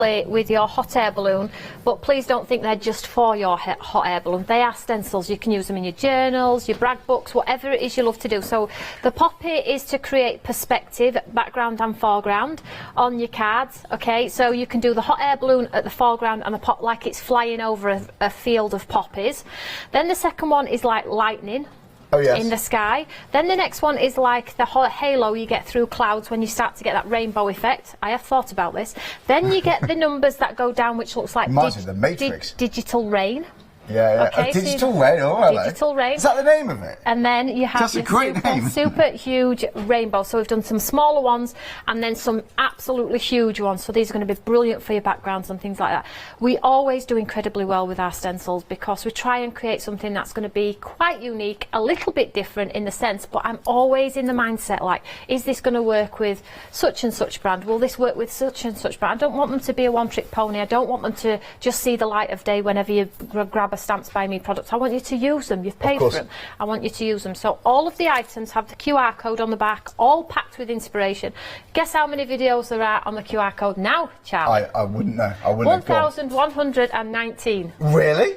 with your hot air balloon, but please don't think they're just for your hot air balloon. They are stencils. You can use them in your journals, your brag books, whatever it is you love to do. So the poppy is to create perspective, background and foreground on your cards. Okay, so you can do the hot air balloon at the foreground and the pop like it's flying over a field of poppies. Then the second one is like lightning. Oh, yes. In the sky. Then the next one is like the halo you get through clouds when you start to get that rainbow effect. I have thought about this. Then you get the numbers that go down, which looks like the Matrix. Digital rain. Yeah, yeah. Okay, digital rain, all right. Digital rain. Is that the name of it? And then you have That's a great name. super huge rainbow. So we've done some smaller ones and then some absolutely huge ones. So these are going to be brilliant for your backgrounds and things like that. We always do incredibly well with our stencils because we try and create something that's going to be quite unique, a little bit different in the sense, but I'm always in the mindset like, is this going to work with such and such brand? Will this work with such and such brand? I don't want them to be a one-trick pony. I don't want them to just see the light of day whenever you grab a Stamps by Me product. I want you to use them. You've paid for them. I want you to use them. So all of the items have the QR code on the back, all packed with inspiration. Guess how many videos there are on the QR code now, Charlie? I wouldn't know. I wouldn't know. 1,119. Really?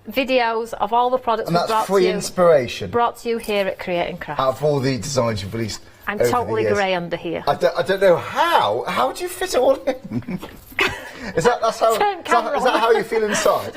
Videos of all the products and that's free inspiration. Brought to you here at Create and Craft. Out of all the designs you've released. I'm totally grey under here. I don't know how. How do you fit it all in? Is that how you feel inside?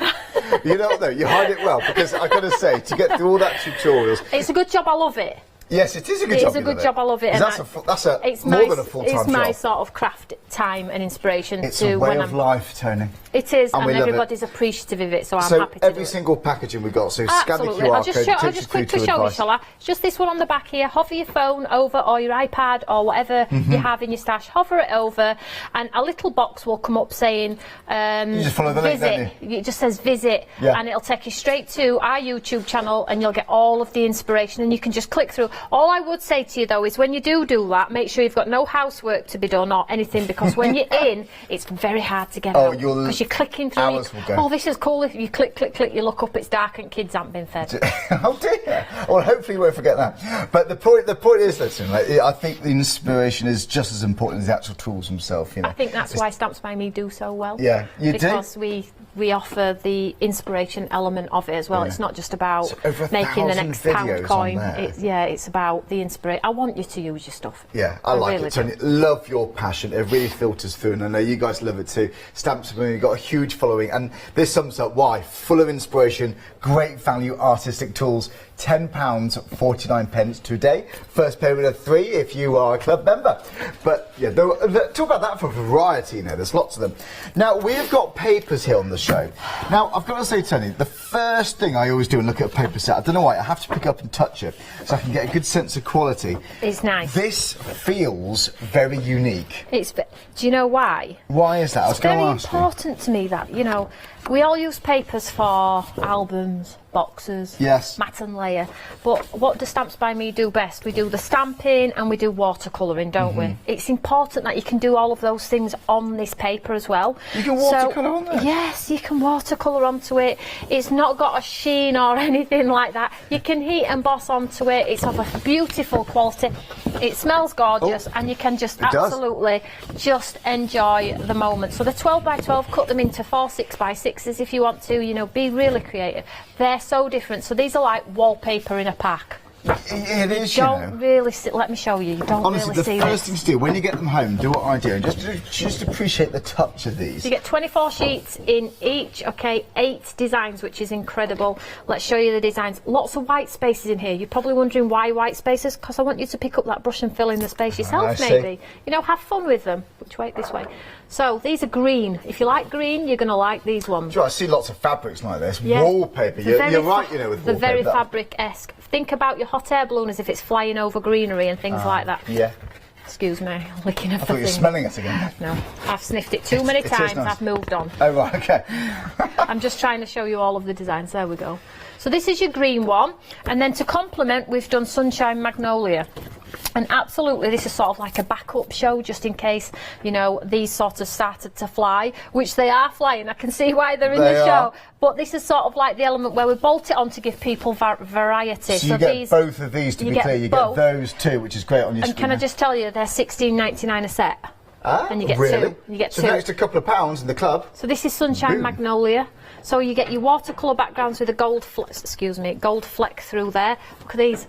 You don't know. You hide it well because I got to say, to get through all that tutorials, it's a good job. I love it. Yes, it is a good job. It's a good job. I love it. That's more than a full-time job. It's my sort of craft time and inspiration. It's a way of life, Tony. It is, and everybody's appreciative of it, so I'm happy to do it. Every single packaging we got, so scan the QR code, I'll just quickly show you, shall I? It's just this one on the back here. Hover your phone over, or your iPad, or whatever you have in your stash. Hover it over, and a little box will come up saying, you just follow the link, don't you? It just says visit, and it'll take you straight to our YouTube channel, and you'll get all of the inspiration, and you can just click through. All I would say to you, though, is when you do that, make sure you've got no housework to be done or anything, because when you're in, it's very hard to get out, because you're clicking through. Oh, this is cool. If you click, you look up, it's dark and kids haven't been fed. Oh dear. Well, hopefully you won't forget that. But the point is, listen, I think the inspiration is just as important as the actual tools themselves. You know, I think that's why Stamps by Me do so well. Yeah, you do. Because we offer the inspiration element of it as well. Yeah. It's not just about making the next pound coin. It's about the inspiration. I want you to use your stuff. Yeah, I like it, Tony. Love your passion. It really filters through, and I know you guys love it too. Stamps by Me got a huge following, and this sums up why. Full of inspiration, great value artistic tools, £10.49 today. First payment of £3 if you are a club member. But yeah, talk about that for variety. You know, there's lots of them. Now we've got papers here on the show. Now I've got to say, Tony, the first thing I always do and look at a paper set, I don't know why, I have to pick up and touch it so I can get a good sense of quality. It's nice. This feels very unique. Do you know why? Why is that? It's very important to me that, you know, we all use papers for albums, boxes, mat and layer, but what do Stamps by Me do best? We do the stamping and we do watercolouring, don't we? It's important that you can do all of those things on this paper as well. You can watercolour on there? Yes, you can watercolour onto it. It's not got a sheen or anything like that. You can heat emboss onto it. It's of a beautiful quality. It smells gorgeous, and you can just absolutely just enjoy the moment. So the 12 by 12, cut them into 4 6 by 6s if you want to, you know, be really creative. They're so different. So these are like wallpaper in a pack. It is, you don't really see, let me show you. You don't honestly really see the first thing to do when you get them home, do what I do, and just appreciate the touch of these. So you get 24 sheets in each, 8 designs, which is incredible. Let's show you the designs. Lots of white spaces in here. You're probably wondering why white spaces, because I want you to pick up that brush and fill in the space yourself, maybe. You know, have fun with them. Which way? This way. So these are green. If you like green, you're going to like these ones. I see lots of fabrics like this. Yeah. Wallpaper. You're right, you know, with wallpaper. They're very fabric-esque. Think about your hot air balloon as if it's flying over greenery and things like that. Yeah. Excuse me, I'm licking I thought you were smelling it again. No, I've sniffed it too many times. Nice. I've moved on. Oh, right, okay. I'm just trying to show you all of the designs. There we go. So this is your green one. And then to complement, we've done Sunshine Magnolia. And absolutely, this is sort of like a backup show, just in case, you know, these sort of started to fly, which they are flying. I can see why they're in the show. But this is sort of like the element where we bolt it on to give people variety. So you get both of these, to be clear. You get those two, which is great on your screen. And can I just tell you, they're £16.99 a set. and you get really? two. You get so two. an extra couple of pounds in the club. So this is Sunshine Boom. Magnolia. So you get your watercolour backgrounds with a gold fleck through there. Look at these.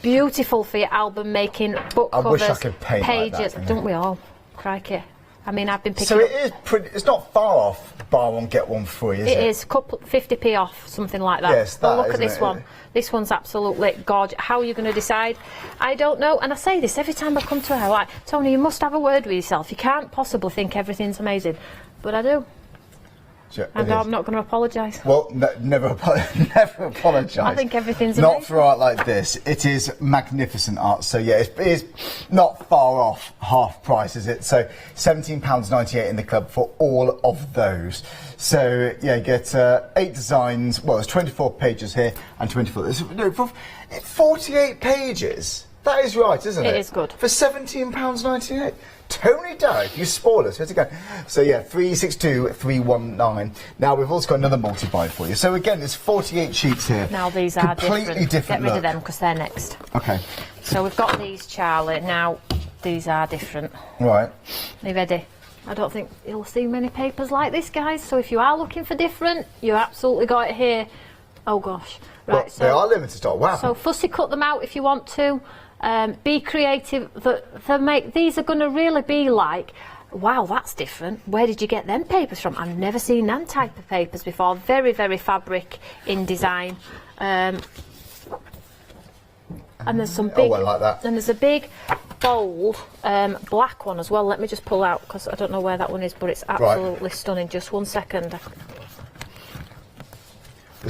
Beautiful for your album making, book I covers, wish I could paint like pages. that, Don't we all? Crikey. I mean, I've been picking So up. it is pretty. It's not far off. Buy one get one free, is it? It is 50p off, something like that. Yes, But that, look at isn't this it? one. This one's absolutely gorgeous. How are you going to decide? I don't know. And I say this every time I come to her. Like, Tony, you must have a word with yourself. You can't possibly think everything's amazing, but I do. Sure, And I'm not going to apologise. Well, never apologise. I think everything's not amazing. for art like this. It is magnificent art. So yeah, it is not far off half price, is it? So £17.98 in the club for all of those. So yeah, you get 8 designs. Well, there's 24 pages here and 24. No, for 48 pages. That is right, isn't it? It is good. For £17.98. Tony Derrick, you spoiled us. Where's it going? So yeah, 362319. Now we've also got another multi-buy for you. So again, there's 48 sheets here. Now these are completely different. Get rid of them because they're next. Okay. So we've got these, Charlie. Now these are different. Right. Are you ready? I don't think you'll see many papers like this, guys. So if you are looking for different, you absolutely got it here. Oh gosh. Right. Well, so they are limited stock. Wow. So fussy cut them out if you want to. Be creative. These are going to really be like, wow, that's different. Where did you get them papers from? I've never seen them type of papers before. Very, very fabric in design. And there's some big. Oh, I like that. And there's a big, bold black one as well. Let me just pull out because I don't know where that one is, but it's absolutely stunning. Just 1 second.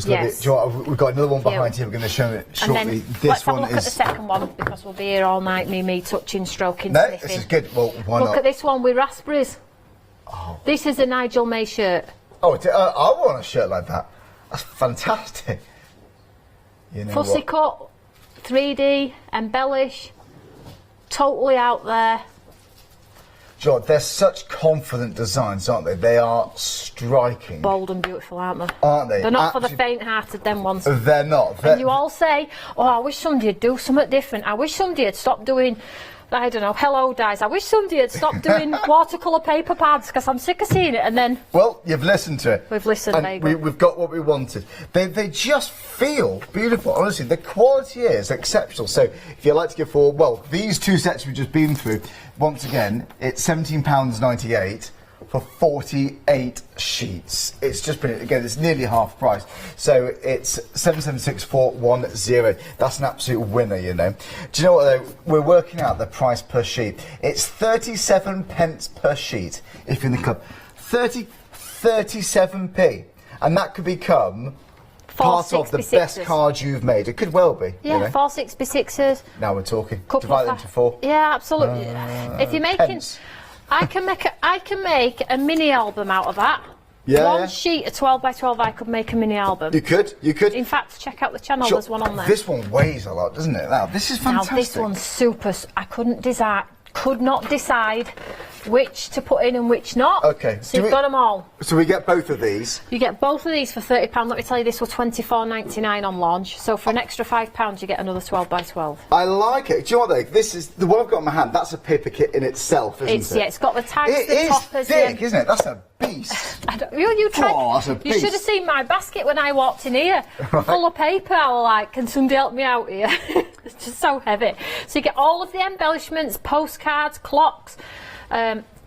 Yes. Do you know what, we've got another one behind here. We're going to show it shortly. And then This let's have one a look at the second one because we'll be here all night. Me touching, stroking, No, sniffing. this is good. Well, why Look not? at this one with raspberries. Oh. This is a Nigel May shirt. Oh, I want a shirt like that. That's fantastic. You know Fussy what? cut, 3D, embellish, totally out there. John, they're such confident designs, aren't they? They are striking. Bold and beautiful, aren't they? Aren't they? They're not for the faint-hearted, them ones. They're not. And you all say, oh, I wish somebody would do something different. I wish somebody had stopped doing, I don't know, hello dies. I wish somebody had stopped doing watercolour paper pads because I'm sick of seeing it. And then... Well, you've listened to it. We've listened, and we've got what we wanted. They just feel beautiful. Honestly, the quality is exceptional. So if you'd like to give forward, well, these two sets we've just been through, once again, it's £17.98 for 48 sheets. It's just brilliant. Again, it's nearly half price. So it's 776410. That's an absolute winner, you know. Do you know what, though? We're working out the price per sheet. It's 37 pence per sheet if you're in the club. 37p. And that could become part of the best card you've made. It could well be. Yeah, you know? 4 6x6s. Now we're talking. Couple Divide them of into 4. Yeah, absolutely. If you're making, pence. I can make a mini album out of that. Yeah, One yeah. sheet of 12 by 12, I could make a mini album. You could. In fact, check out the channel. Sure. There's one on there. This one weighs a lot, doesn't it? Now this is fantastic. Now this one's super. I could not decide which to put in and which not. Okay. So you've got them all. So we get both of these. You get both of these for £30. Let me tell you, this was £24.99 on launch. So for an extra £5, you get another 12 by 12. I like it. Do you know what, though? This is the one I've got in my hand. That's a paper kit in itself, isn't it? Yeah, it's got the tags, It the is toppers. thick, isn't it? That's a beast. You tried. Oh, that's a You should have beast. seen my basket when I walked in here, full of paper. I was like, "Can somebody help me out here?" It's just so heavy. So you get all of the embellishments, postcards, clocks.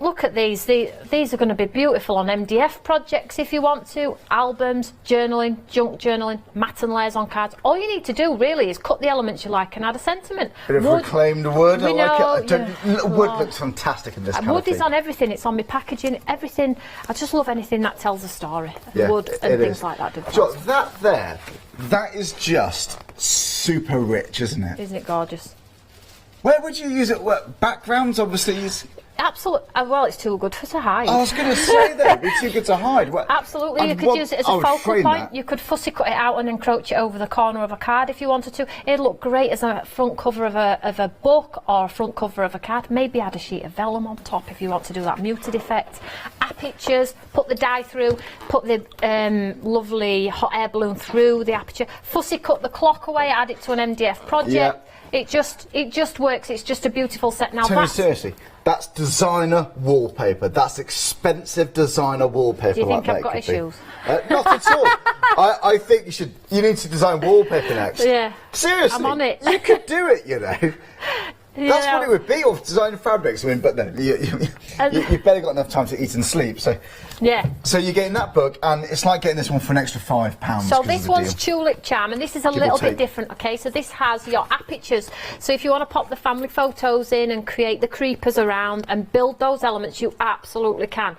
Look at these. These are going to be beautiful on MDF projects if you want to. Albums, journaling, junk journaling, matte and layers on cards. All you need to do really is cut the elements you like and add a sentiment. Bit of reclaimed wood. I like it. Yeah. Wood looks fantastic in this kind Wood of thing. is on everything. It's on my packaging. Everything. I just love anything that tells a story. Yeah, Wood and it things is. like that. Do So that there, that is just super rich, isn't it? Isn't it gorgeous? Where would you use it? What, backgrounds, obviously. Absolutely. Well, it's too good to hide. I was going to say that. It'd be too good to hide. Absolutely. You could use it as a focal point. You could fussy cut it out and encroach it over the corner of a card if you wanted to. It'd look great as a front cover of a book or a front cover of a card. Maybe add a sheet of vellum on top if you want to do that muted effect. Add pictures, put the die through, put the lovely hot air balloon through the aperture. Fussy cut the clock away, add it to an MDF project. Yeah. It just works. It's just a beautiful set. Now Tony, seriously, That's designer wallpaper. That's expensive designer wallpaper. Do you think like I've got issues? Not at all. I think you need to design wallpaper next. Yeah. Seriously. I'm on it. You could do it, you know. That's what it would be, or design fabrics. I mean, but no, you've barely got enough time to eat and sleep. So, yeah. So you're getting that book, and it's like getting this one for an extra £5. So this one's Tulip Charm, and this is a little bit different. Okay, so this has your apertures. So if you want to pop the family photos in and create the creepers around and build those elements, you absolutely can.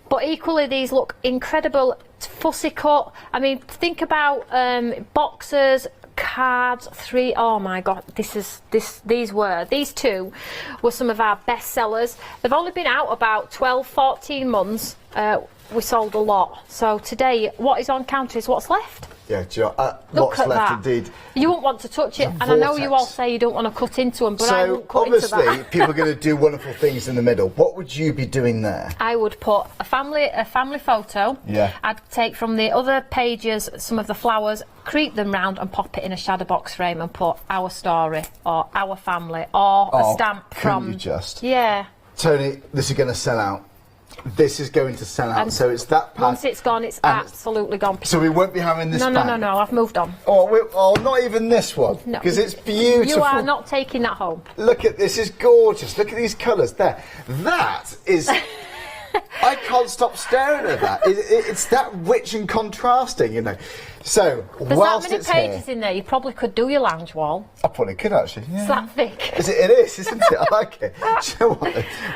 But equally, these look incredible, fussy cut. I mean, think about boxes, cards, oh my god, these two were some of our best sellers. They've only been out about 12-14 months. We sold a lot, so today what is on counter is what's left. Yeah, Look what's at left that. indeed. You won't want to touch it, and I know you all say you don't want to cut into them, but I won't cut into that. So obviously people are going to do wonderful things in the middle. What would you be doing there? I would put a family photo. Yeah. I'd take from the other pages some of the flowers, creep them round and pop it in a shadow box frame and put our story or our family or a stamp from. You just? Yeah. Tony, this is going to sell out. This is going to sell out. So it's that pack. Once it's gone, it's absolutely gone. So we won't be having this. No. I've moved on. Oh, not even this one. No, because it's beautiful. You are not taking that home. Look at this. Is gorgeous. Look at these colours there. That is. I can't stop staring at that. It's that rich and contrasting, you know. So, there's whilst that many pages in there, you probably could do your lounge wall. I probably could actually. Yeah. It's that thick. It is, isn't it? I like it. Do you know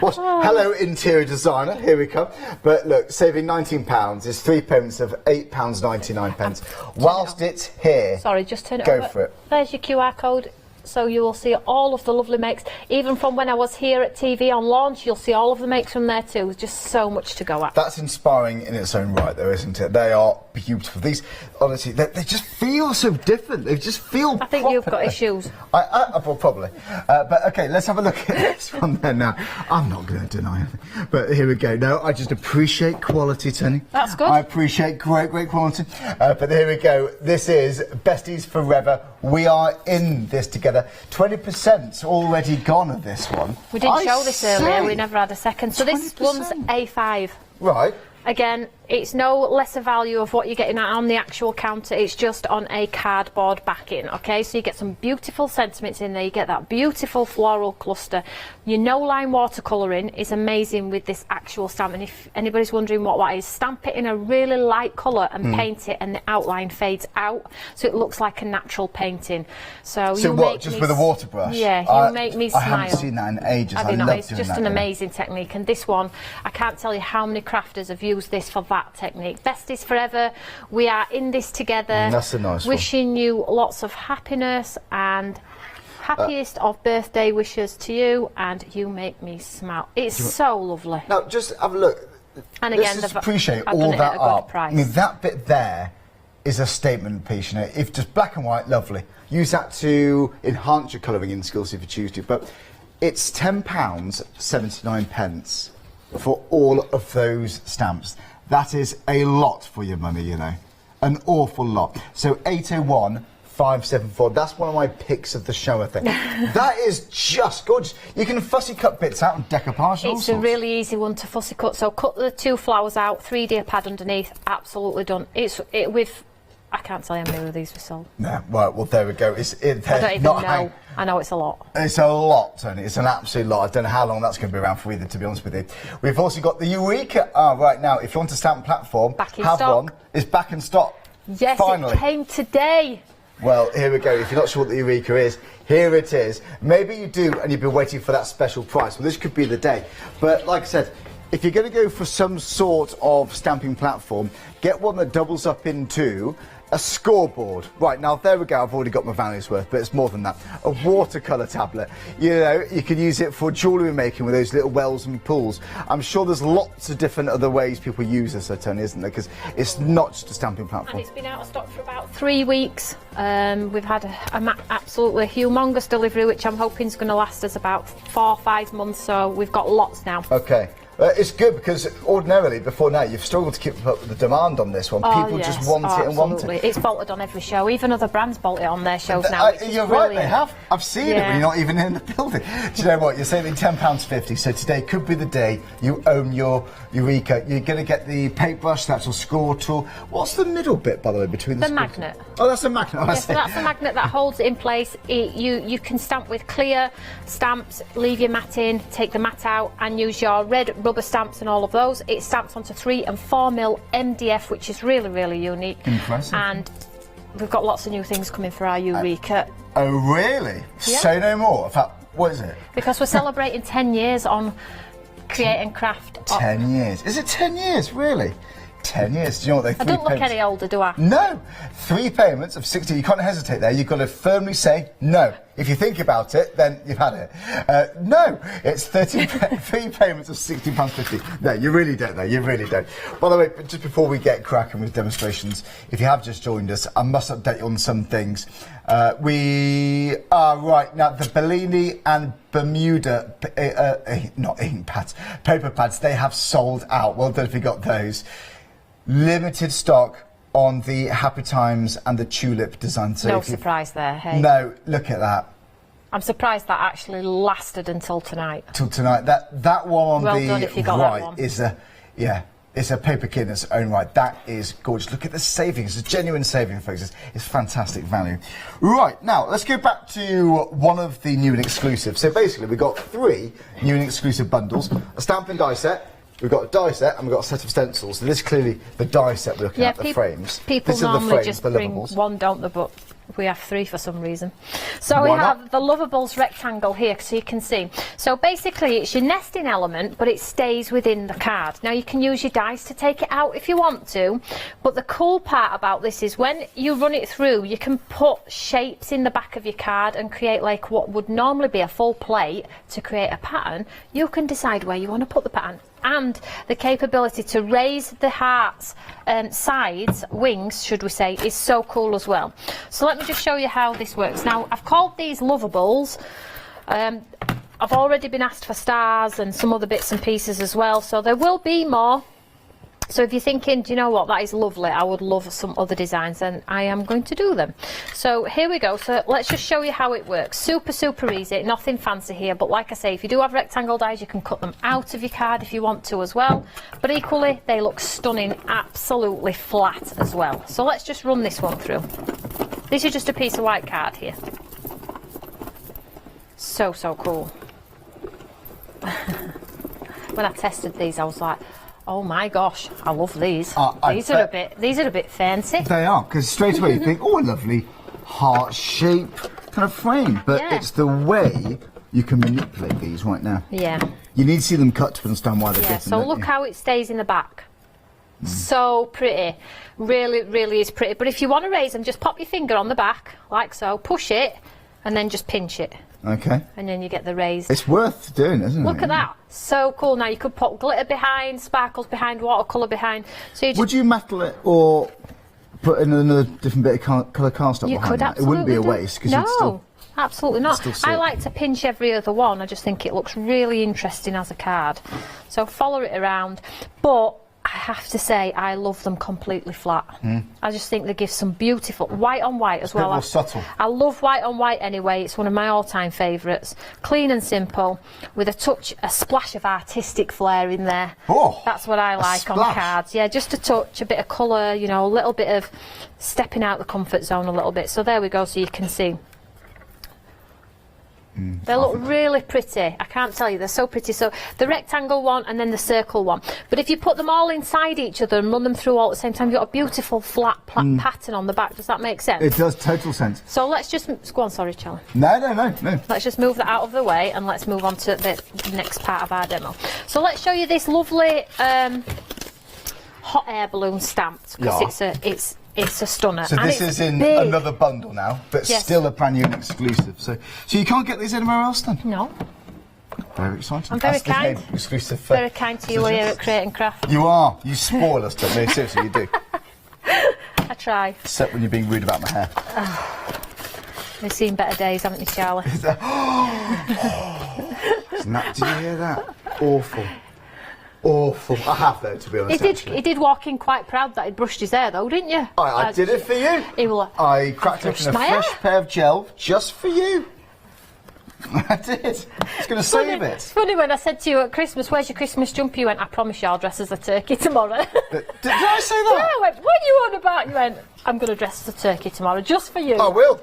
what? Hello, interior designer. Here we come. But look, saving £19 is 3 payments of £8.99. Whilst it's here. Sorry, just turn it go over. for it. There's your QR code. So you will see all of the lovely makes. Even from when I was here at TV on launch, you'll see all of the makes from there too. There's just so much to go at. That's inspiring in its own right, though, isn't it? They are beautiful. These, honestly, they just feel so different. They just feel I think proper. You've got issues. Well, probably. But, OK, let's have a look at this one then now. I'm not going to deny anything. But here we go. No, I just appreciate quality, Tony. That's good. I appreciate great quality. But here we go. This is Besties Forever. We are in this together. 20% already gone of this one. We didn't show this earlier. We never had a second. So 20%. This one's A5. Right. Again, it's no lesser value of what you're getting on the actual counter. It's just on a cardboard backing, okay? So you get some beautiful sentiments in there. You get that beautiful floral cluster. Your no-line watercolouring is amazing with this actual stamp. And if anybody's wondering what that is, stamp it in a really light colour and paint it, and the outline fades out, so it looks like a natural painting. So you what? Just with a water brush? Yeah, you make me smile. I haven't seen that in ages. I love it's just an amazing technique. And this one, I can't tell you how many crafters have used this for that technique. Besties Forever, we are in this together. That's a nice wishing you lots of happiness and happiest of birthday wishes to you, and you make me smile. It's so lovely. Now, just have a look. And again, let's appreciate I've all done it that at a art. good price. I mean, that bit there is a statement piece, you know. If just black and white, lovely. Use that to enhance your colouring skills if you choose to. But it's £10.79 for all of those stamps. That is a lot for your money, you know. An awful lot. So 801 574. That's one of my picks of the show, I think. That is just gorgeous. You can fussy cut bits out and decoupage. It's a really easy one to fussy cut. So cut the two flowers out, 3D pad underneath. Absolutely done. With. I can't tell you how many of these we sold. No, right, well, there we go. I don't even know. I know it's a lot. It's a lot, Tony. It's an absolute lot. I don't know how long that's going to be around for either, to be honest with you. We've also got the Eureka. Right now, if you want a stamp platform, one. It's back in stock. Yes, finally. It came today. Well, here we go. If you're not sure what the Eureka is, here it is. Maybe you do, and you've been waiting for that special price. Well, this could be the day. But like I said, if you're going to go for some sort of stamping platform, get one that doubles up into a scoreboard. Right, now there we go, I've already got my value's worth, but it's more than that. A watercolour tablet. You know, you can use it for jewellery making with those little wells and pools. I'm sure there's lots of different other ways people use this, Tony, isn't there? Because it's not just a stamping platform. And it's been out of stock for about 3 weeks. We've had an absolutely humongous delivery, which I'm hoping is going to last us about 4 or 5 months, so we've got lots now. Okay. It's good because ordinarily before now you've struggled to keep up with the demand on this one. People just want it and want it. It's bolted on every show. Even other brands bolt it on their shows now. You're right, they have. I've seen it when you're not even in the building. Do you know what? You're saving £10.50. So today could be the day you own your Eureka. You're going to get the paintbrush, that's a score tool. What's the middle bit, by the way, between the magnet? Oh, that's a magnet. Yes, so that's a magnet that holds it in place. You can stamp with clear stamps, leave your mat in, take the mat out, and use your red rubber stamps and all of those. It stamps onto 3 and 4mm MDF, which is really, really unique. Impressive. And we've got lots of new things coming for our Eureka. Oh, really? Yeah. Say no more. In fact, what is it? Because we're celebrating 10 years on Create and Craft. 10 years. Is it 10 years, really? 10 years. Do you know what they? I don't look any older, do I? No. 3 payments of 60. You can't hesitate there. You've got to firmly say no. If you think about it, then you've had it. No, it's 3 payments of £60.50. No, you really don't, though. You really don't. By the way, just before we get cracking with demonstrations, if you have just joined us, I must update you on some things. We are right now. The Bellini and Bermuda, not ink pads, paper pads. They have sold out. Well done if you got those. Limited stock on the Happy Times and the Tulip design. So no surprise there, hey? No, look at that. I'm surprised that actually lasted until tonight. Till tonight. That one on the right is it's a paper kit in its own right. That is gorgeous. Look at the savings. It's a genuine saving, folks. It's fantastic value. Right, now, let's go back to one of the new and exclusive. So basically, we've got 3 new and exclusive bundles. A stamp and die set. We've got a die set and we've got a set of stencils. So this is clearly the die set we're looking at, the frames. People normally just bring one, don't they? But we have 3 for some reason. So we have the Lovables rectangle here, so you can see. So basically it's your nesting element, but it stays within the card. Now you can use your dice to take it out if you want to, but the cool part about this is when you run it through, you can put shapes in the back of your card and create like what would normally be a full plate to create a pattern. You can decide where you want to put the pattern. And the capability to raise the heart's sides, wings should we say, is so cool as well. So let me just show you how this works. Now I've called these Lovables. I've already been asked for stars and some other bits and pieces as well, so there will be more. So if you're thinking, do you know what, that is lovely, I would love some other designs, then I am going to do them. So here we go. So let's just show you how it works. Super, super easy, nothing fancy here, but like I say, if you do have rectangle dies, you can cut them out of your card if you want to as well. But equally, they look stunning, absolutely flat as well. So let's just run this one through. This is just a piece of white card here. So, so cool. When I tested these, I was like, oh my gosh, I love these. These are a bit fancy. They are, because straight away you think, oh, a lovely heart shape kind of frame. But it's the way you can manipulate these right now. Yeah. You need to see them cut to understand why they're different. So look how it stays in the back. So pretty. Really, really is pretty. But if you want to raise them, just pop your finger on the back, like so, push it, and then just pinch it. Okay. And then you get the raised. It's worth doing, isn't it? Look at that. So cool. Now you could put glitter behind, sparkles behind, watercolour behind. So you just... Would you metal it or put in another different bit of colour cardstock behind could that? It wouldn't be a waste. No, still, absolutely not. I like to pinch every other one. I just think it looks really interesting as a card. So follow it around. But I have to say, I love them completely flat. I just think they give some beautiful white on white as well. More subtle. I love white on white anyway. It's one of my all-time favourites. Clean and simple, with a splash of artistic flair in there. Oh, that's what I like on cards. Yeah, just a touch, a bit of colour, you know, a little bit of stepping out the comfort zone a little bit. So there we go. So you can see. They look really pretty. I can't tell you, they're so pretty. So the rectangle one and then the circle one. But if you put them all inside each other and run them through all at the same time, you've got a beautiful flat pattern on the back. Does that make sense? It does, total sense. So let's just go on. Sorry, Charlie. No. Let's just move that out of the way and let's move on to the next part of our demo. So let's show you this lovely hot air balloon stamped, because it's a stunner. So this is in another bundle now, but still a brand new and exclusive. So you can't get these anywhere else then? No. Very exciting. I'm very kind. Exclusive. Very kind to you here at Create and Craft. You are. You spoil us, don't you? Seriously, you do. I try. Except when you're being rude about my hair. We've seen better days, haven't you, Charlie? Did you hear that? Awful. awful. I have though, to be honest. He did walk in quite proud that he'd brushed his hair though, didn't you? I did it for you. He was like, I cracked open a fresh pair of gel just for you. I did. It's going to save it. It's funny when I said to you at Christmas, where's your Christmas jumper? You went, I promise you I'll dress as a turkey tomorrow. Did I say that? Yeah, I went, what are you on about? You went, I'm going to dress as a turkey tomorrow, just for you. I will.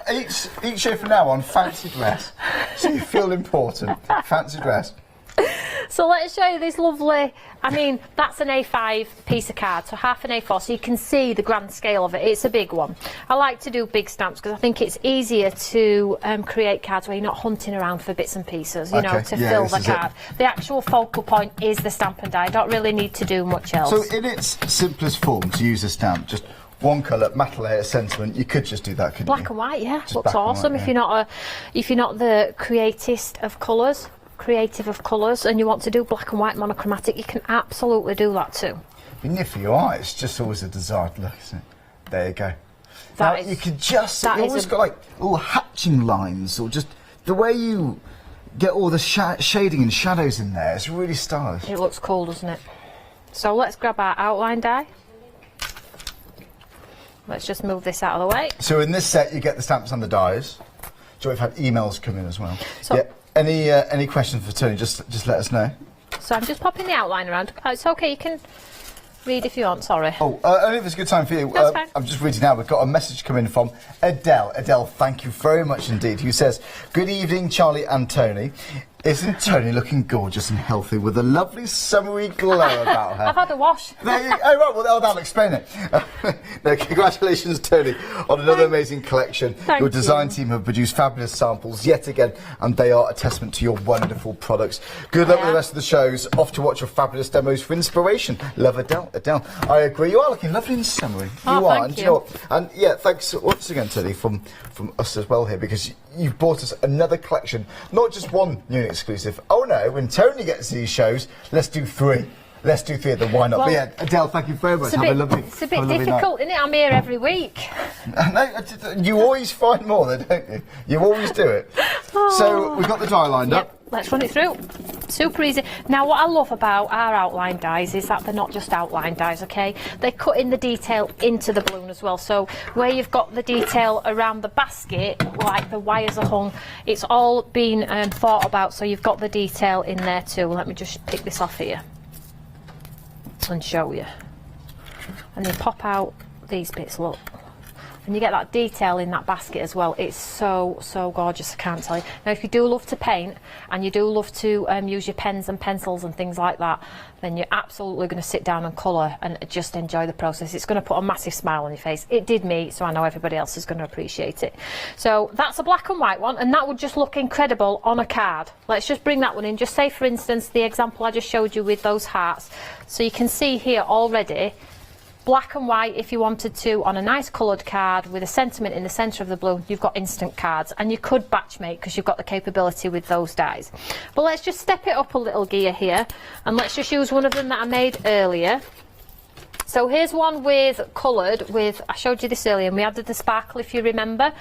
Each show from now on, fancy dress. So you feel important. Fancy dress. So let's show you this lovely, I mean, that's an A5 piece of card, so half an A4, so you can see the grand scale of it. It's a big one. I like to do big stamps because I think it's easier to create cards where you're not hunting around for bits and pieces, you know, to fill the card. The actual focal point is the stamp and die. I don't really need to do much else. So in its simplest form, to use a stamp, just one colour, metal layer, sentiment, you could just do that, couldn't you? Black and white, yeah, Just looks awesome. white, If you're not the creative of colours and you want to do black and white monochromatic, you can absolutely do that too. Even if you are, it's just always a desired look, isn't it? There you go. Now you can just, you always got like little hatching lines, or just the way you get all the shading and shadows in there. It's really stylish. It looks cool, doesn't it? So let's grab our outline die. Let's just move this out of the way. So in this set, you get the stamps and the dies. So we've had emails come in as well. So, yeah. Any questions for Toni? Just let us know. So I'm just popping the outline around. Oh, it's okay, you can read if you want, sorry. Oh, only if it's a good time for you. That's fine. I'm just reading now. We've got a message coming from Adele. Adele, thank you very much indeed. Who says, good evening, Charlie and Toni. Isn't Toni looking gorgeous and healthy with a lovely summery glow about her? I've had a wash. There you go. Oh, right, well, that'll explain it. No, congratulations, Toni, on another amazing collection. Thank your design you. team have produced fabulous samples yet again, and they are a testament to your wonderful products. Good luck with the rest of the shows. Off to watch your fabulous demos for inspiration. Love, Adele. Adele, I agree. You are looking lovely and summery. Oh, you are. thank And, you know what? And yeah, thanks once again, Toni, from us as well here, because you've brought us another collection, not just one unit exclusive. Oh no, when Toni gets these shows, let's do three. Let's do three of them, why not? Well, but yeah, Adele, thank you very much. It's a bit difficult, isn't it? I'm here every week. No, you always find more though, don't you? You always do it. So we've got the die lined up. Let's run it through. Super easy. Now what I love about our outline dies is that they're not just outline dies, okay? They cut in the detail into the balloon as well. So where you've got the detail around the basket, like the wires are hung, it's all been thought about, so you've got the detail in there too. Let me just pick this off here and show you. And they pop out these bits, look. And you get that detail in that basket as well. It's so gorgeous, I can't tell you. Now if you do love to paint and you do love to use your pens and pencils and things like that, then you're absolutely going to sit down and colour and just enjoy the process. It's going to put a massive smile on your face. It did me, so I know everybody else is going to appreciate it. So that's a black and white one, and that would just look incredible on a card. Let's just bring that one in. Just say, for instance, the example I just showed you with those hearts. So you can see here already, black and white, if you wanted to, on a nice coloured card with a sentiment in the centre of the balloon, you've got instant cards, and you could batch make because you've got the capability with those dies. But let's just step it up a little gear here, and let's just use one of them that I made earlier. So here's one with coloured with, I showed you this earlier, and we added the sparkle if you remember.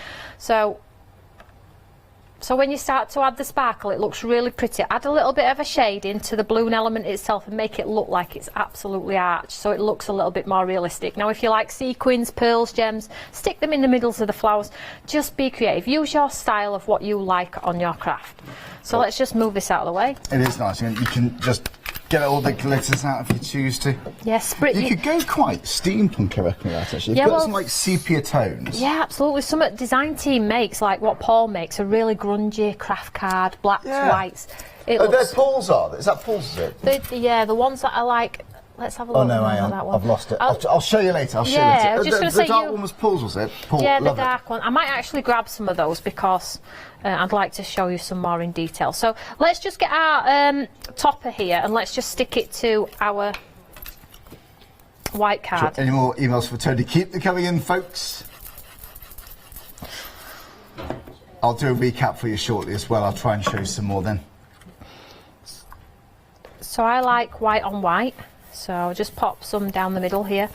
So when you start to add the sparkle, it looks really pretty. Add a little bit of a shade into the balloon element itself and make it look like it's absolutely arched, so it looks a little bit more realistic. Now if you like sequins, pearls, gems, stick them in the middles of the flowers. Just be creative. Use your style of what you like on your craft. So let's just move this out of the way. It is nice. You can just get all the glitters out if you choose to. Yes, you could go quite steampunk, I reckon, with that actually. You've got some like sepia tones. Yeah, absolutely. Some design team makes, like what Paul makes, a really grungy craft card, blacks, whites. They're Paul's, are they? Is that Paul's, is it? Yeah, the ones that are like. Let's have a look. Oh no, hang on. That one. I've lost it. I'll show you later. I'll show you later. I was just the dark one was Paul's, was it? Paul, yeah, the dark one. I might actually grab some of those because I'd like to show you some more in detail. So let's just get our topper here and let's just stick it to our white card. Any more emails for Toni? Keep them coming in, folks. I'll do a recap for you shortly as well. I'll try and show you some more then. So I like white on white. So I'll just pop some down the middle here.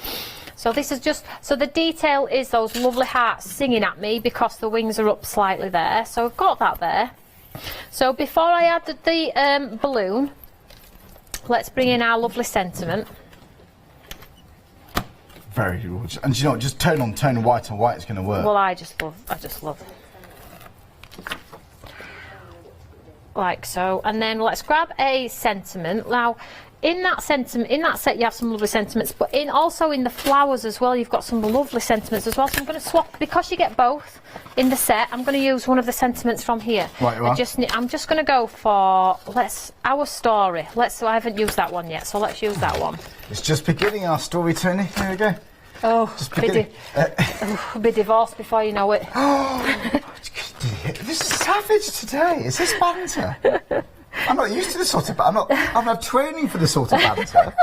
So this is just, so the detail is those lovely hearts singing at me because the wings are up slightly there. So I've got that there. So before I added the balloon, let's bring in our lovely sentiment. Very gorgeous. And you know what, just tone on tone, white on white is going to work. Well, I just love. Like so, and then let's grab a sentiment. Now, in that set, you have some lovely sentiments, but also in the flowers as well, you've got some lovely sentiments as well. So I'm going to swap, because you get both in the set. I'm going to use one of the sentiments from here. Right, you are. I'm just going to go for our story. I haven't used that one yet, so let's use that one. It's just beginning our story, Tony. Here we go. Oh, just beginning. Be divorced before you know it. This is savage today. Is this banter? I'm not used to this sort of banter. I'm not training for this sort of banter.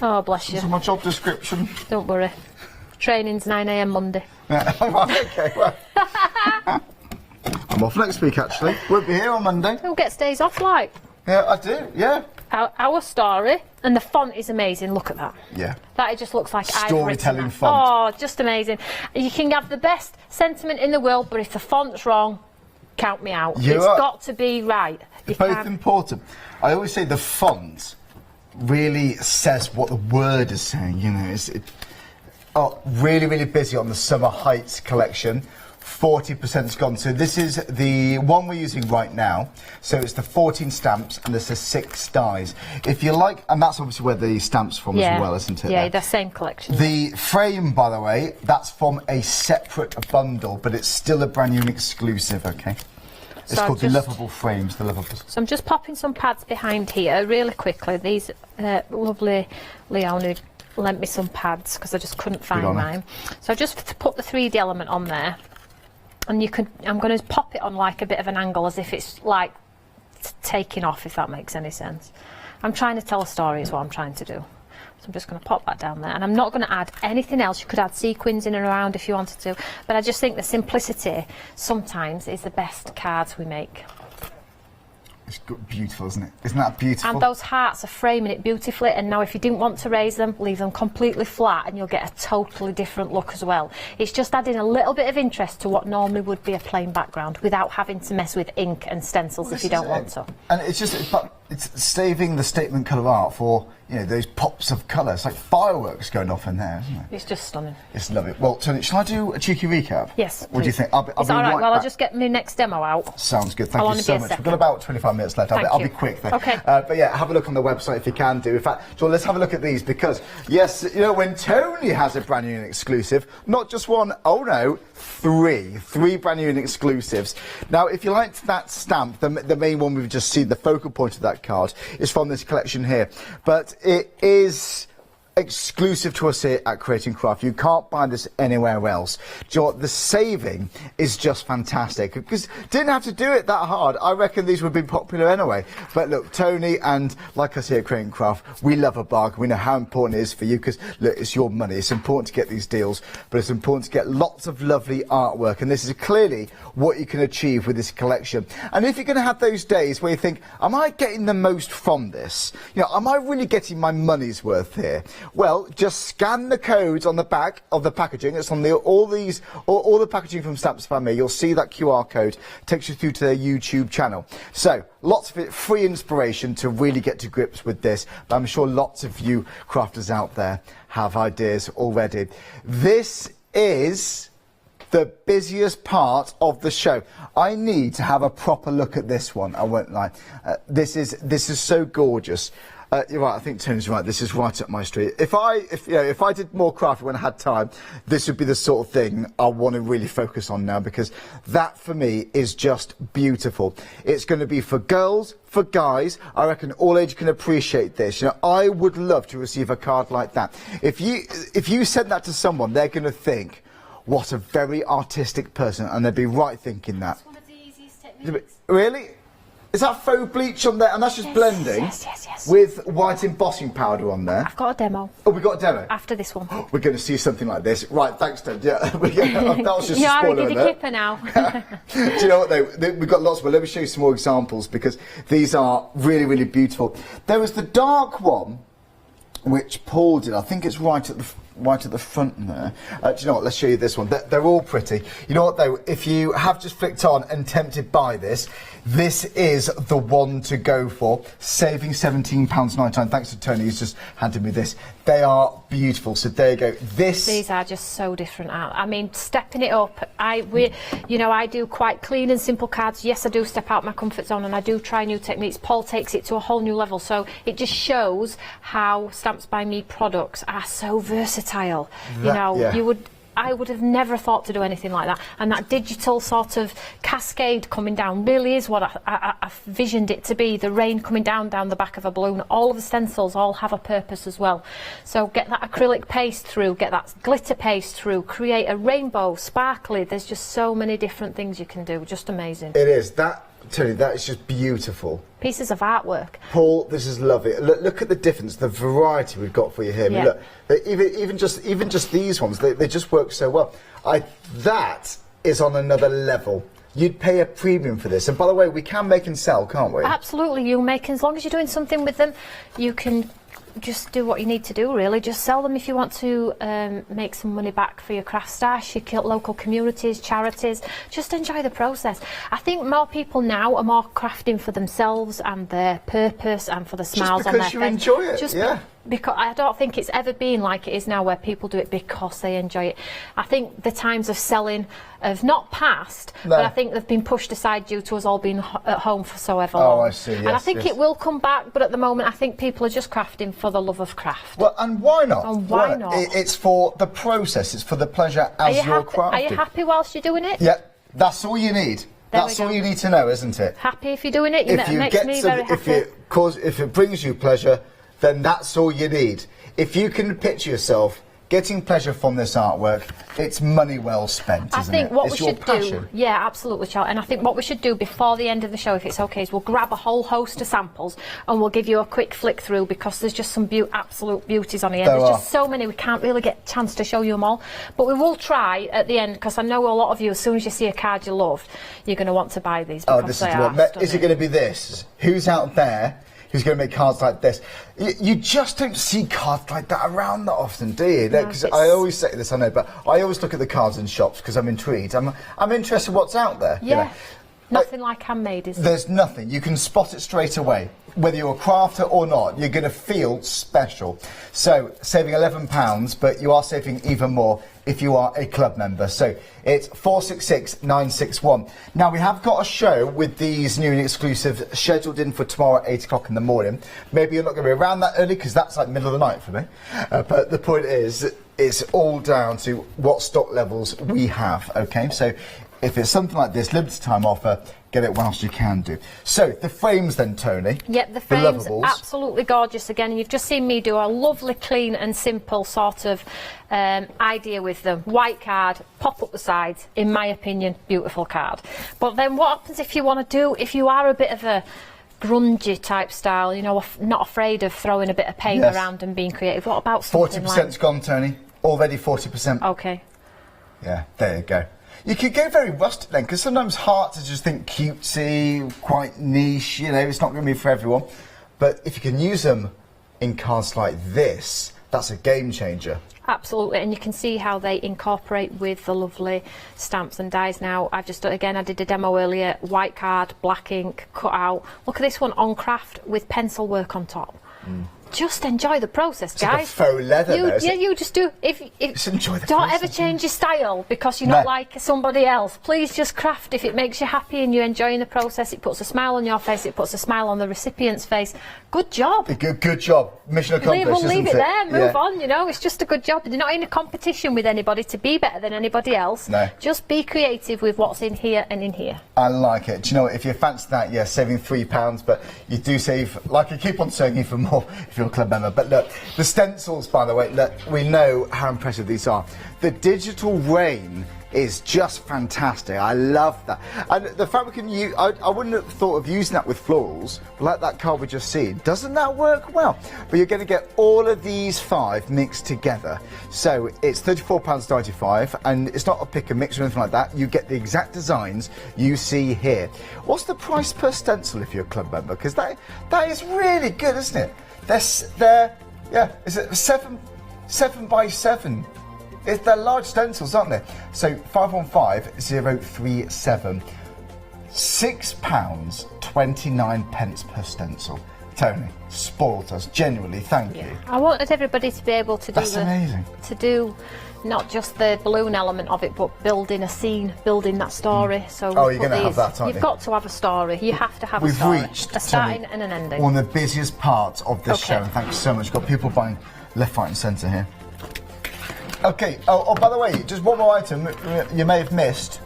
Oh, bless you. This is my job description. Don't worry. Training's 9 AM Monday. Okay, well. I'm off next week, actually. Won't be here on Monday. Who gets days off, like? Yeah, I do, yeah. Our story, and the font is amazing. Look at that. Yeah. That it just looks like storytelling font. Oh, just amazing. You can have the best sentiment in the world, but if the font's wrong, count me out. It's got to be right. It's both important. I always say the font really says what the word is saying. You know, really, really busy on the Summer Heights collection. 40%'s gone. So this is the one we're using right now. So it's the 14 stamps, and there's the 6 dies. If you like, and that's obviously where the stamps from as well, isn't it? Yeah, the same collection. The frame, by the way, that's from a separate bundle, but it's still a brand new and exclusive. Okay. It's called the Lovable Frames, the Lovables. So I'm just popping some pads behind here really quickly. These lovely Leonie lent me some pads because I just couldn't find mine. So I just put the 3D element on there. And I'm going to pop it on like a bit of an angle, as if it's like taking off, if that makes any sense. I'm trying to tell a story is what I'm trying to do. So I'm just going to pop that down there. And I'm not going to add anything else. You could add sequins in and around if you wanted to. But I just think the simplicity sometimes is the best cards we make. It's beautiful, isn't it? Isn't that beautiful? And those hearts are framing it beautifully. And now if you didn't want to raise them, leave them completely flat and you'll get a totally different look as well. It's just adding a little bit of interest to what normally would be a plain background without having to mess with ink and stencils if you don't want to. And it's just, it's saving the statement colour art for, you know, those pops of colour. It's like fireworks going off in there, isn't it? It's just stunning. It's lovely. Well, Toni, shall I do a cheeky recap? Yes. What do you think? I'll be all right. right Well, back. I'll just get my next demo out. Sounds good. Thank you so much. We've got about 25 minutes left. I'll be quick then. Okay. But yeah, have a look on the website if you can do. In fact, John, let's have a look at these, because yes, you know, when Toni has a brand new and exclusive, not just one, oh no, three brand new and exclusives. Now, if you liked that stamp, the main one we've just seen, the focal point of that card is from this collection here, but it is exclusive to us here at Creating Craft. You can't buy this anywhere else. Do you know what? The saving is just fantastic, because didn't have to do it that hard. I reckon these would be popular anyway. But look, Toni and like us here at Creating Craft, we love a bargain. We know how important it is for you, because look, it's your money. It's important to get these deals, but it's important to get lots of lovely artwork, and this is clearly what you can achieve with this collection. And if you're going to have those days where you think, am I getting the most from this? You know, am I really getting my money's worth here? Well, just scan the codes on the back of the packaging. It's on all the packaging from Stamps Family. You'll see that QR code takes you through to their YouTube channel. So lots of it, free inspiration to really get to grips with this. But I'm sure lots of you crafters out there have ideas already. This is the busiest part of the show. I need to have a proper look at this one. I won't lie. This is so gorgeous. You're right. I think Tony's right. This is right up my street. If I did more crafting when I had time, this would be the sort of thing I want to really focus on now, because that for me is just beautiful. It's going to be for girls, for guys. I reckon all ages can appreciate this. You know, I would love to receive a card like that. If you send that to someone, they're going to think, what a very artistic person, and they'd be right thinking that. It's one of the easiest techniques. Really? Is that faux bleach on there? And that's just blending? Yes. With white embossing powder on there? I've got a demo. Oh, we've got a demo? After this one. We're going to see something like this. Right, thanks, Ted. Yeah, that was just a spoiler already alert. kipper now. Do you know what, though? We've got lots more. Let me show you some more examples, because these are really, really beautiful. There was the dark one, which Paul did. I think it's right at the right at the front there. Do you know what? Let's show you this one. They're all pretty. You know what though? If you have just flicked on and tempted by this, this is the one to go for. Saving £17.99. Thanks to Tony, who's just handed me this. They are beautiful. So there you go. These are just so different. I mean, stepping it up. I do quite clean and simple cards. Yes, I do step out my comfort zone and I do try new techniques. Paul takes it to a whole new level. So it just shows how Stamps by Me products are so versatile. I would have never thought to do anything like that. And that digital sort of cascade coming down really is what I visioned it to be. The rain coming down the back of a balloon. All of the stencils all have a purpose as well. So get that acrylic paste through, get that glitter paste through, create a rainbow, sparkly. There's just so many different things you can do. Just amazing. It is. Tony, that is just beautiful. Pieces of artwork. Paul, this is lovely. Look at the difference, the variety we've got for you here. I mean, look, even just these ones, they just work so well. That is on another level. You'd pay a premium for this. And by the way, we can make and sell, can't we? Absolutely, you make, as long as you're doing something with them, you can just do what you need to do, really. Just sell them if you want to make some money back for your craft stash, your local communities, charities. Just enjoy the process. I think more people now are more crafting for themselves and their purpose and for the smiles on their face. Just because you enjoy it, yeah. Because I don't think it's ever been like it is now, where people do it because they enjoy it. I think the times of selling have not passed, but I think they've been pushed aside due to us all being at home for so ever long. Oh, I see. Yes, and I think it will come back, but at the moment I think people are just crafting for the love of craft. Well, and why not? And why not? It's for the process. It's for the pleasure as you're crafting. Are you happy whilst you're doing it? Yeah, that's all you need. That's all you need to know, isn't it? Happy if you're doing it. It makes me very happy. If it brings you pleasure, then that's all you need. If you can picture yourself getting pleasure from this artwork, it's money well spent, isn't it? I think what we should do, yeah, absolutely, Charlie. And I think what we should do before the end of the show, if it's okay, is we'll grab a whole host of samples and we'll give you a quick flick through, because there's just some absolute beauties on here. There's just so many, we can't really get a chance to show you them all. But we will try at the end, because I know a lot of you, as soon as you see a card you love, you're going to want to buy these. Oh, this is the one. Is it going to be this? Who's out there who's going to make cards like this? You just don't see cards like that around that often, do you? Because I always say this, I know, but I always look at the cards in shops because I'm intrigued. I'm interested what's out there. Yeah. You know? Nothing like handmade, is there? There's nothing. You can spot it straight away. Whether you're a crafter or not, you're going to feel special. So, saving £11, but you are saving even more if you are a club member. So, it's 466-961. Now, we have got a show with these new and exclusive scheduled in for tomorrow at 8 o'clock in the morning. Maybe you're not going to be around that early, because that's like middle of the night for me. But the point is, it's all down to what stock levels we have, okay? So, if it's something like this, limited time offer, get it whilst you can do. So, the frames then, Toni. Yep, the frames, absolutely gorgeous. Again, you've just seen me do a lovely, clean and simple sort of idea with them. White card, pop up the sides, in my opinion, beautiful card. But then what happens if you want to do, if you are a bit of a grungy type style, you know, not afraid of throwing a bit of paint around and being creative? What about something 40%'s gone, Toni. Already 40%. Okay. Yeah, there you go. You could go very rustic then, because sometimes hard to just think cutesy, quite niche, you know, it's not going to be for everyone. But if you can use them in cards like this, that's a game changer. Absolutely, and you can see how they incorporate with the lovely stamps and dies. Now, I've just done, again, I did a demo earlier, white card, black ink, cut out. Look at this one, on craft with pencil work on top. Just enjoy the process, it's guys. Like a faux leather, you just do. Just enjoy the don't process, ever change your style because you're not like somebody else. Please just craft. If it makes you happy and you're enjoying the process, it puts a smile on your face, it puts a smile on the recipient's face. Good job. Good job. Mission accomplished. We'll leave it there. Move on. You know, it's just a good job. You're not in a competition with anybody to be better than anybody else. No. Just be creative with what's in here and in here. I like it. Do you know what? If you fancy that, yes, saving £3, but you do save, like I keep on saying, even more if you're a club member. But look, the stencils, by the way, look, we know how impressive these are. The digital rain is just fantastic. I love that. And the fact we can use, I wouldn't have thought of using that with florals, but like that card we just seen. Doesn't that work well? But you're going to get all of these 5 mixed together. So it's £34.95, and it's not a pick and mix or anything like that. You get the exact designs you see here. What's the price per stencil if you're a club member? Because that is really good, isn't it? Is it 7 by 7. They're large stencils, aren't they? So 515037. £6.29 per stencil. Tony, spoiled us, genuinely, thank you. I wanted everybody to be able to do amazing. To do not just the balloon element of it, but building a scene, building that story. So you're going to have that, aren't you? You've got to have a story. You have to have a We've story. reached, a starting Tony, and an ending. one of the busiest parts of this show, and thank you so much. Got people buying left, right and centre here. Okay, oh, by the way, just one more item you may have missed.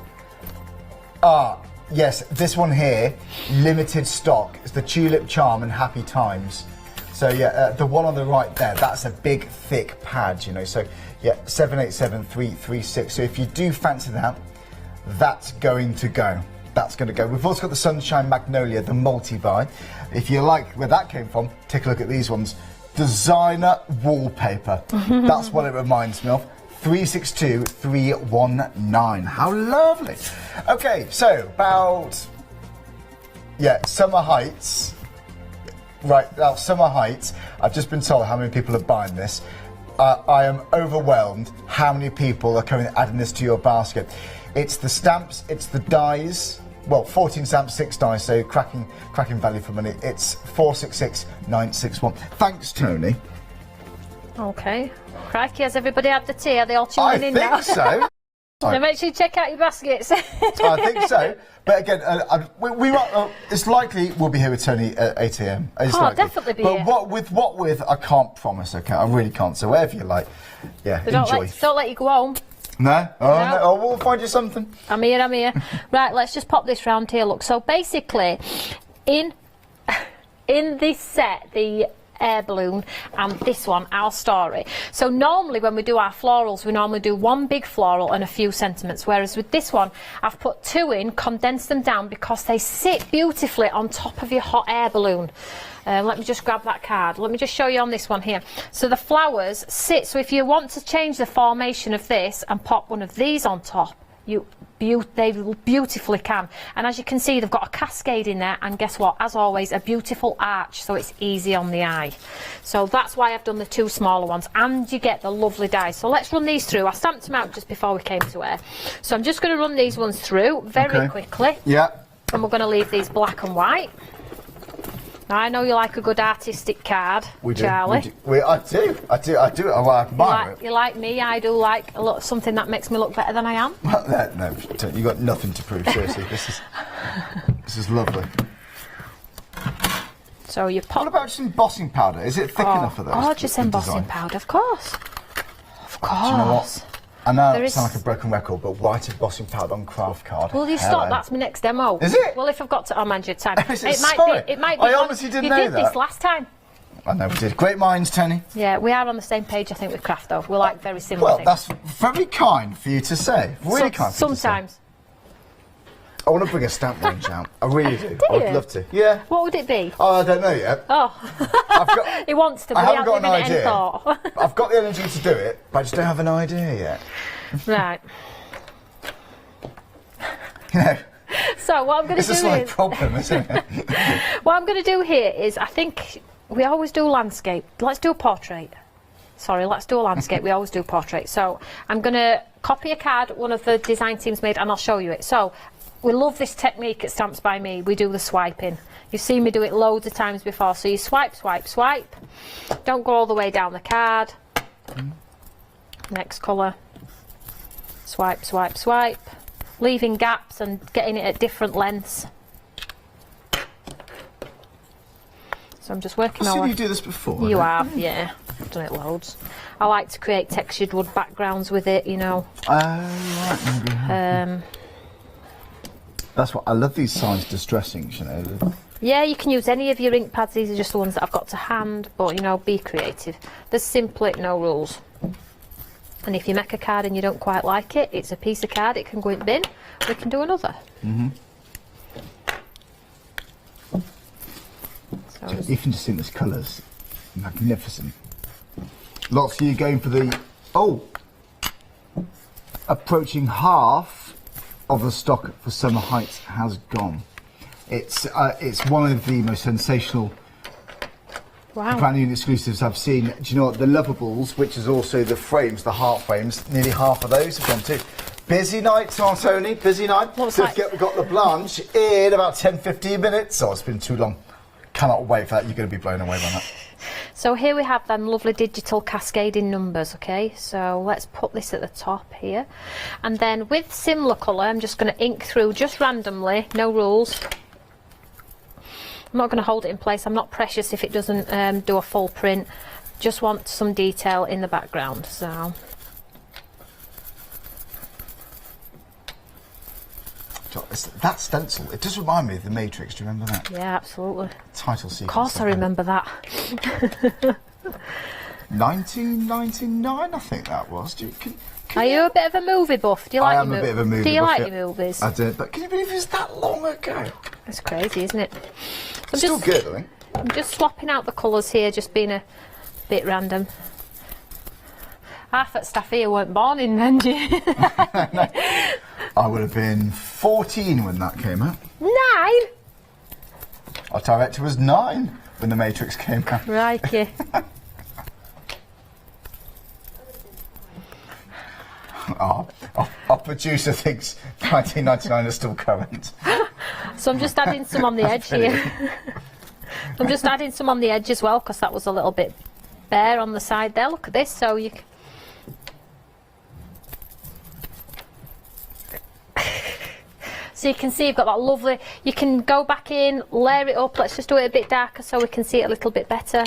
Yes, this one here, limited stock. It's the Tulip Charm and Happy Times. So yeah, the one on the right there, that's a big, thick pad, you know. So yeah, 787336. So if you do fancy that, that's going to go. That's going to go. We've also got the Sunshine Magnolia, the multi-buy. If you like where that came from, take a look at these ones. Designer wallpaper. That's what it reminds me of. 362319. How lovely. Okay, so about Summer Heights. Right, now Summer Heights. I've just been told how many people are buying this. I am overwhelmed how many people are coming adding this to your basket. It's the stamps, it's the dies. Well, 14 stamps, 6 dies, so cracking value for money. It's 466961. Thanks, Tony. Okay. Crikey, has everybody had the tea? Are they all tuning in now? I think so. Now make sure you check out your baskets. I think so. But again, it's likely we'll be here with Tony at 8 a.m. I'll definitely be here. But what with, I can't promise, okay? I really can't. So whatever you like, enjoy. Don't let you go home. No? Oh, we'll find you something. I'm here. Right, let's just pop this round here, look. So basically, in this set, the air balloon and this one, our story. So normally when we do our florals, we normally do one big floral and a few sentiments, whereas with this one, I've put 2 in, condensed them down because they sit beautifully on top of your hot air balloon. Let me just grab that card. Let me just show you on this one here. So the flowers sit, so if you want to change the formation of this and pop one of these on top, they beautifully can. And as you can see, they've got a cascade in there, and guess what? As always, a beautiful arch, so it's easy on the eye. So that's why I've done the 2 smaller ones, and you get the lovely dies. So let's run these through. I stamped them out just before we came to air. So I'm just going to run these ones through very quickly. Yeah. And we're going to leave these black and white. Now, I know you like a good artistic card, Charlie. I do. I admire it. You like me, I do like something that makes me look better than I am. No, you've got nothing to prove, seriously. This is lovely. So you pop... What about just embossing powder? Is it thick enough for those? Oh, just embossing powder, of course. Of course. Do you know what? I know it sounds like a broken record, but white embossing powder on craft card. Will you stop? That's my next demo. Is it? Well, if I've got to, I'll mind your time. It might be. I honestly didn't know that. You did this last time. I know we did. Great minds, Tony. Yeah, we are on the same page, I think, with craft, though. We're like very similar things. That's very kind for you to say. Really kind for you to say. Sometimes. I want to bring a stamp range out. I really do. Do I would love to. Yeah. What would it be? Oh, I don't know yet. Oh. He wants to, but I haven't got an idea. Thought. I've got the energy to do it, but I just don't have an idea yet. Right. You know. So what I'm going to do is... It's a slight problem, isn't it? What I'm going to do here is, I think we always do landscape. Let's do a portrait. Sorry, let's do a landscape. We always do portrait. So I'm going to copy a card one of the design teams made, and I'll show you it. So we love this technique at Stamps by Me. We do the swiping. You've seen me do it loads of times before. So you swipe, swipe, swipe. Don't go all the way down the card. Next colour. Swipe, swipe, swipe. Leaving gaps and getting it at different lengths. So I'm just working on. I've seen you do this before. You have, yeah. I've done it loads. I like to create textured wood backgrounds with it, you know. Right, that's what I love, these size distressings, you know. Yeah, you can use any of your ink pads. These are just the ones that I've got to hand, but you know, be creative. There's simply no rules. And if you make a card and you don't quite like it, it's a piece of card, it can go in the bin, we can do another. So even just in this colours, magnificent. Lots of you going for the, approaching half of the stock for Summer Heights has gone. It's one of the most sensational Wow. brand new exclusives I've seen. Do you know what? The Lovables, which is also the frames, the heart frames, nearly half of those have gone too. Busy night, Toni, busy night. Looks So like- we've got the Blanche in about 10-15 minutes. Oh, it's been too long. Cannot wait for that. You're going to be blown away by that. So here we have them lovely digital cascading numbers, okay? So let's put this at the top here. And then with similar colour, I'm just going to ink through just randomly, no rules. I'm not going to hold it in place. I'm not precious if it doesn't do a full print. Just want some detail in the background, so... That stencil, it does remind me of The Matrix. Do you remember that? Yeah, absolutely. Title sequence. Of course I remember that. 1999, I think that was. Are you a bit of a movie buff? Do you like I am a bit of a movie buff. Do you like yeah. your movies? I do, but can you believe it was that long ago? It's crazy, isn't it? I'm Still just, good, I think. I'm just swapping out the colours here, just being a bit random. Half at staff here weren't born in Benji. I would have been 14 when that came out. 9? Our director was 9 when The Matrix came out. Crikey. Our producer thinks 1999 is still current. So I'm just adding some on the edge here. I'm just adding some on the edge as well, because that was a little bit bare on the side there. Look at this. So you So you can see you've got that lovely, you can go back in, layer it up. Let's just do it a bit darker so we can see it a little bit better.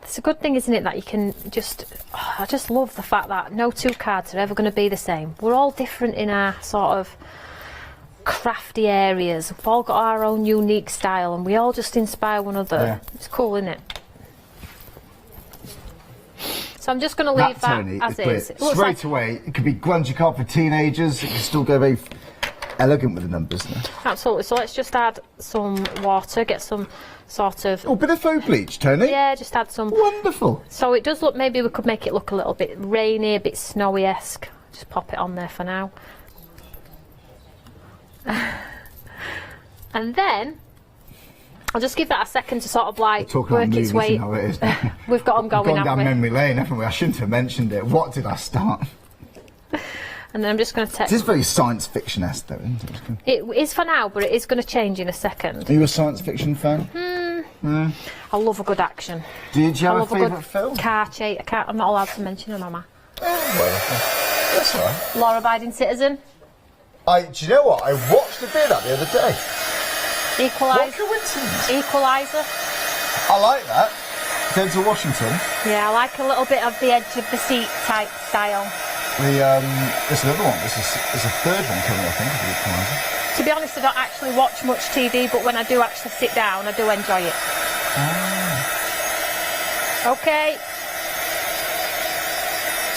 It's a good thing, isn't it, that you can just, I just love the fact that no two cards are ever going to be the same. We're all different in our sort of crafty areas. We've all got our own unique style and we all just inspire one another. Yeah. It's cool, isn't it? So I'm just going to leave that Toni, as it is. It looks straight like, away, it could be grungy card for teenagers. It can still go very elegant with the numbers there. absolutely. So let's just add some water, get some sort of... Oh, bit of faux bleach, Toni. Yeah, just add some... Wonderful. So it does look, maybe we could make it look a little bit rainy, a bit snowy-esque. Just pop it on there for now. And then I'll just give that a second to sort of like work its way. You know it is. We've got them going, Gone haven't down we? memory lane, haven't we? I shouldn't have mentioned it. What did I start? And then I'm just going to take... This is very science fiction-esque, though, isn't it? It is for now, but it is going to change in a second. Are you a science fiction fan? I love a good action. Did you I have a love a favourite good film? car chase. I'm not allowed to mention them, am I? That's all right. Law-abiding citizen. Do you know what? I watched a bit of that the other day. What Equalizer. coincidence? Equalizer. I like that. Denzel Washington. Yeah, I like a little bit of the edge of the seat type style. There's another one. There's a third one coming, I think, of the Equalizer. To be honest, I don't actually watch much TV, but when I do actually sit down, I do enjoy it. Okay.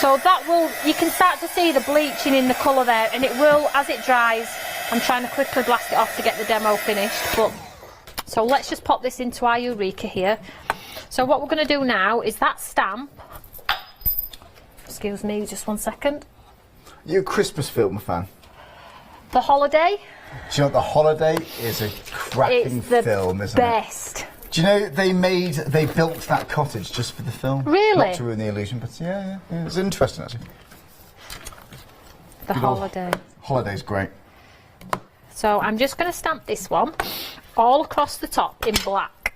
So that will, you can start to see the bleaching in the colour there, and it will, as it dries, I'm trying to quickly blast it off to get the demo finished. But so let's just pop this into our Eureka here. So what we're going to do now is that stamp. Excuse me, just 1 second. You a Christmas film fan? The Holiday. Do you know what? The Holiday is a cracking It's the film, isn't best. it? Do you know they built that cottage just for the film? Really? Not to ruin the illusion, but yeah. It's interesting actually. The Good old- Holiday. Holiday's great. So I'm just going to stamp this one all across the top in black.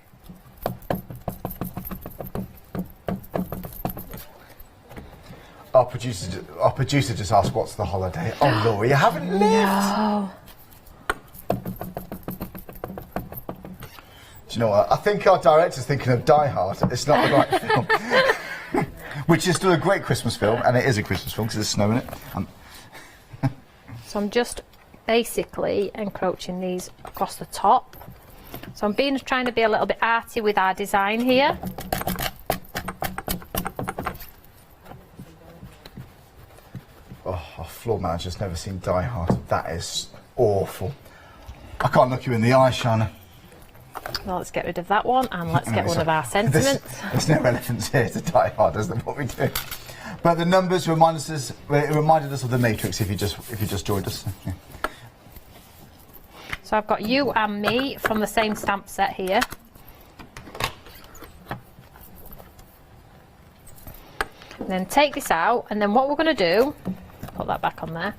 Our producer just asked, "What's the holiday?" Oh, Laura, you haven't lived. No. Do you know what? I think our director's thinking of Die Hard. It's not the right film. Which is still a great Christmas film, and it is a Christmas film because there's snow in it. So I'm just basically encroaching these across the top. So I'm trying to be a little bit arty with our design here. Oh, our floor manager's never seen Die Hard. That is awful. I can't look you in the eye, Shana. Well, let's get rid of that one and let's get one of our sentiments. There's no relevance here to Die Hard, isn't there, what we do? But the numbers reminded us of the Matrix. If you just joined us. Yeah. So I've got you and me from the same stamp set here. then take this out, and then what we're going to do, put that back on there.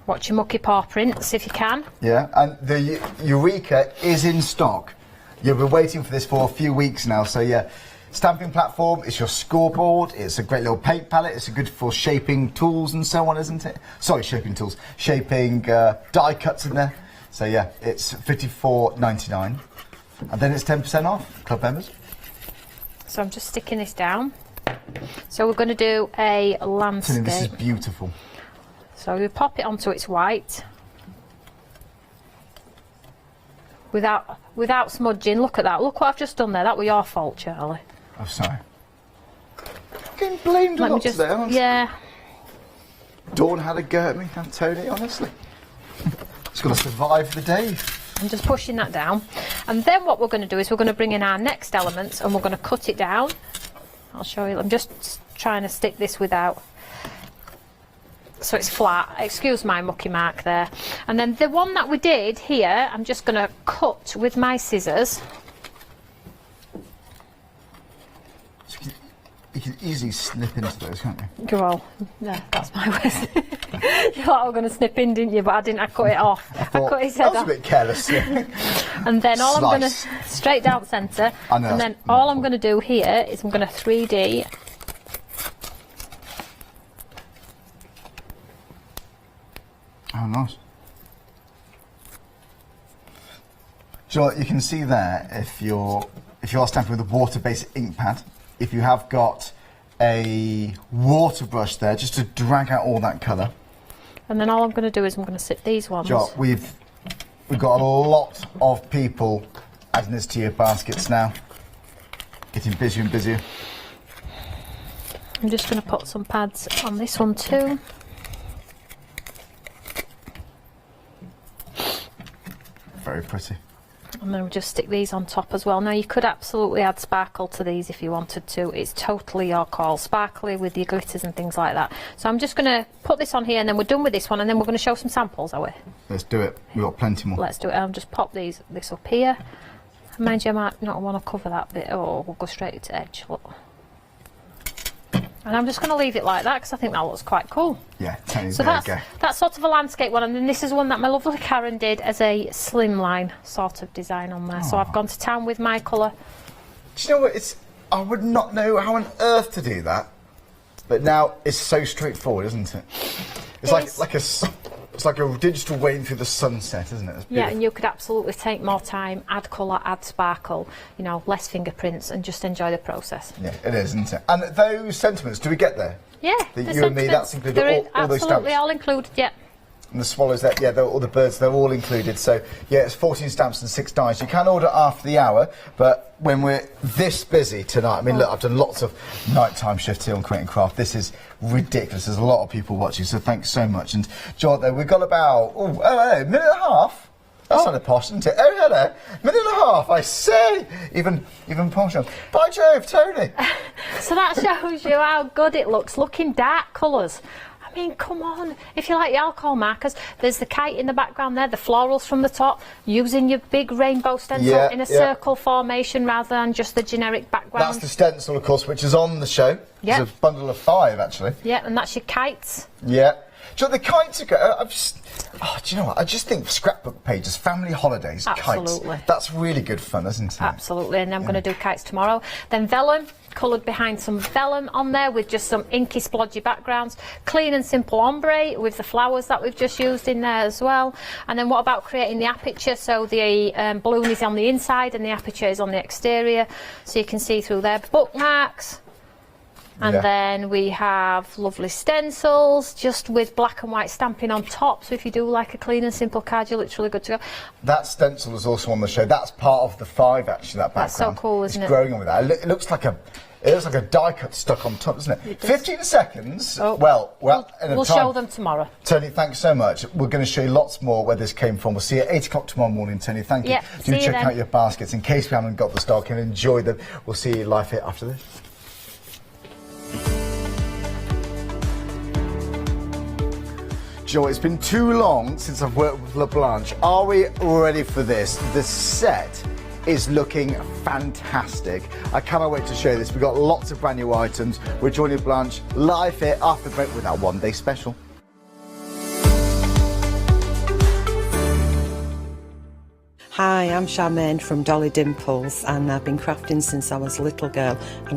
Watch your mucky paw prints if you can. Yeah, and the Eureka is in stock. You've been waiting for this for a few weeks now, so yeah. Stamping platform, it's your scoreboard, it's a great little paint palette, it's good for shaping tools and so on, isn't it? Sorry, shaping tools. Shaping die cuts in there. So yeah, it's $54.99. And then it's 10% off, club members. So I'm just sticking this down. So we're going to do a landscape. This is beautiful. So we pop it onto its white. Without smudging. Look at that. Look what I've just done there. That was your fault, Charlie. Oh, sorry. Getting blamed a lot today, aren't I? Yeah. Dawn had a go at me, and Tony, honestly. It's got to survive the day. I'm just pushing that down. And then what we're going to do is we're going to bring in our next elements and we're going to cut it down. I'll show you. I'm just trying to stick this without... So it's flat. Excuse my mucky mark there. And then the one that we did here, I'm just going to cut with my scissors. You can easily snip into those, can't you? Well, yeah, that's my way. You thought I was going to snip in, didn't you? But I didn't. I cut it off. I cut his head that was off. a bit careless. And then all I'm going to straight down centre. And then all I'm going to do here is I'm going to 3D. Oh, nice. So you can see there if you're stamping with a water-based ink pad. If you have got a water brush there, just to drag out all that colour. And then all I'm going to do is I'm going to sit these ones. Jo, we've got a lot of people adding this to your baskets now. Getting busier and busier. I'm just going to put some pads on this one too. Very pretty. And then we'll just stick these on top as well. Now you could absolutely add sparkle to these if you wanted to. It's totally your call. Sparkly with your glitters and things like that. So I'm just going to put this on here and then we're done with this one and then we're going to show some samples, are we? Let's do it. We've got plenty more. Let's do it. I'll just pop this up here. Mind you, I might not want to cover that bit. Oh, we'll go straight to edge. Look. And I'm just going to leave it like that because I think that looks quite cool. Yeah, Tony, so that's sort of a landscape one, and then this is one that my lovely Karen did as a slimline sort of design on there. So I've gone to town with my colour. Do you know what? I would not know how on earth to do that, but now it's so straightforward, isn't it? It's like a digital wave through the sunset, isn't it? Yeah, and you could absolutely take more time, add colour, add sparkle, you know, less fingerprints, and just enjoy the process. Yeah, it is, isn't it? And those sentiments, do we get there? Yeah, the you and me, that's included. All those stamps. Absolutely, all included. Yeah. And the swallows, all the birds, they're all included. So yeah, it's 14 stamps and 6 dies. You can order after the hour, but when we're this busy tonight, I mean, look, I've done lots of nighttime shifts here on Create and Craft. This is ridiculous. There's a lot of people watching, so thanks so much. And John, we've got about a minute and a half. That's not a posh, isn't it? Oh, hello, minute and a half. I say, even posh. By Jove, Tony. So that shows you how good it looks. Look in dark colours. I mean, come on. If you like the alcohol markers, there's the kite in the background there, the florals from the top, using your big rainbow stencil in a circle formation rather than just the generic background. That's the stencil, of course, which is on the show. Yeah. It's a bundle of 5, actually. Yeah, and that's your kites. Yeah. Do you know, the kites are good. Do you know what? I just think scrapbook pages, family holidays, Absolutely. Kites. That's really good fun, isn't it? Absolutely. And I'm going to do kites tomorrow. Then vellum, coloured behind some vellum on there with just some inky splodgy backgrounds. Clean and simple ombre with the flowers that we've just used in there as well. And then what about creating the aperture? So the balloon is on the inside and the aperture is on the exterior. So you can see through there. Bookmarks. And then we have lovely stencils, just with black and white stamping on top. So if you do like a clean and simple card, you're literally good to go. That stencil is also on the show. That's part of the 5, actually, that background. That's so cool, isn't it? It's growing on with that. It looks like a die cut stuck on top, doesn't it? 15 seconds. Oh, we'll show them tomorrow. Tony, thanks so much. We're going to show you lots more where this came from. We'll see you at 8 o'clock tomorrow morning, Tony. Thank you. Do check out your baskets in case we haven't got the stock, and enjoy them. We'll see you live here after this. Joe, it's been too long since I've worked with LeBlanche. Are we ready for this? The set is looking fantastic. I cannot wait to show you this. We've got lots of brand new items. We're joining Blanche live here after the break with our one-day special. Hi, I'm Charmaine from Dolly Dimples, and I've been crafting since I was a little girl, and